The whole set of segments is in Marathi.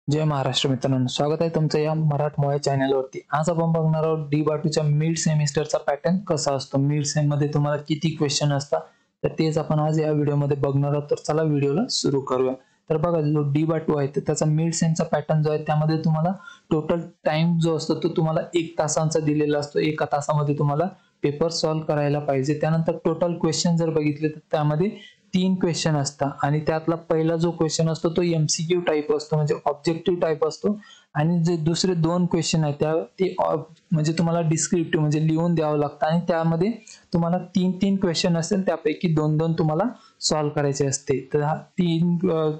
जय महाराष्ट्र मित्रांनो, स्वागत आहे तुमचं या मराठमोळ्या चॅनलवरती। आज आपण बघणार आहोत डी-बाटूच्या मिड सेमिस्टरचा पॅटर्न कसा असतो, मिड सेम मध्ये तुम्हाला किती क्वेश्चन असतात, तर तेच आपण आज या व्हिडिओमध्ये बघणार आहोत। तर चला व्हिडिओला सुरू करूया। तर बघा, जो डी-बाटू आहे तर त्याचा मिड सेमचा पॅटर्न जो आहे त्यामध्ये तुम्हाला टोटल टाइम जो असतो तो तुम्हाला 1 तासांचा दिलेला असतो। 1 तासामध्ये तुम्हाला पेपर सॉल्व्ह करायला पाहिजे। त्यानंतर टोटल क्वेश्चन जर बघितले तर त्यामध्ये 3 क्वेश्चन असतात आणि त्यातला पहिला जो क्वेश्चन असतो तो एमसीक्यू टाइप असतो, म्हणजे ऑब्जेक्टिव्ह टाइप असतो। आणि जे दुसरे 2 क्वेश्चन आहेत ते म्हणजे तुम्हाला डिस्क्रिप्टिव्ह म्हणजे लिहून द्यावं लागतं आणि त्यामध्ये तुम्हाला 3 क्वेश्चन असेल त्यापैकी 2 तुम्हाला सॉल्व्ह करायचे असते। तर हा 3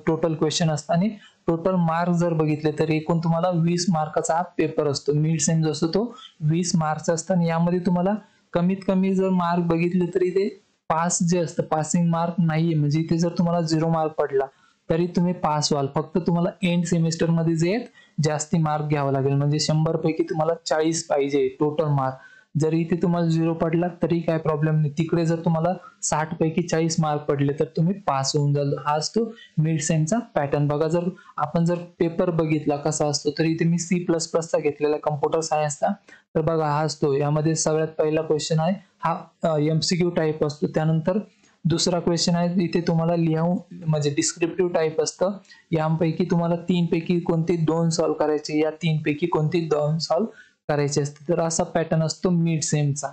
टोटल क्वेश्चन असतात आणि टोटल मार्क जर बघितले तर एकूण तुम्हाला 20 मार्काचा हा पेपर असतो। मिड सेम जो असतो तो 20 मार्क्स असतात आणि यामध्ये तुम्हाला कमीत कमी जर मार्क बघितले तरी ते पास जे असतं, पासिंग मार्क नाहीये, म्हणजे इथे जर तुम्हाला 0 मार्क पडला तरी तुम्ही पास व्हाल। फक्त तुम्हाला एंड सेमिस्टर मध्ये जे जास्ती मार्क घ्यावा लागेल, म्हणजे 100 पैकी तुम्हाला 40 पाहिजे टोटल मार्क। जरी इथे तुम्हाला 0 पडला तरी काय प्रॉब्लेम नाही, तिकडे जर तुम्हाला 60 पैकी 40 मार्क पडले तर तुम्ही पास होऊन जाल। हाच तो मिड सेमचा पॅटर्न। बघा, जर आपण जर पेपर बघितला कसा असतो तर इथे मी C++ चा घेतलेला, कम्प्युटर सायन्सचा। तर बघा, हा असतो, यामध्ये सगळ्यात पहिला क्वेश्चन आहे हा एमसीक्यू टाइप असतो। त्यानंतर दुसरा क्वेश्चन आहे, इथे तुम्हाला लिहून म्हणजे डिस्क्रिप्टिव्ह टाइप असतं। यापैकी तुम्हाला 3 पैकी कोणते 2 सॉल्व्ह करायचे, या 3 पैकी कोणते 2 सॉल्व्ह करायचे असते। तर असा पॅटर्न असतो मिड सेमचा।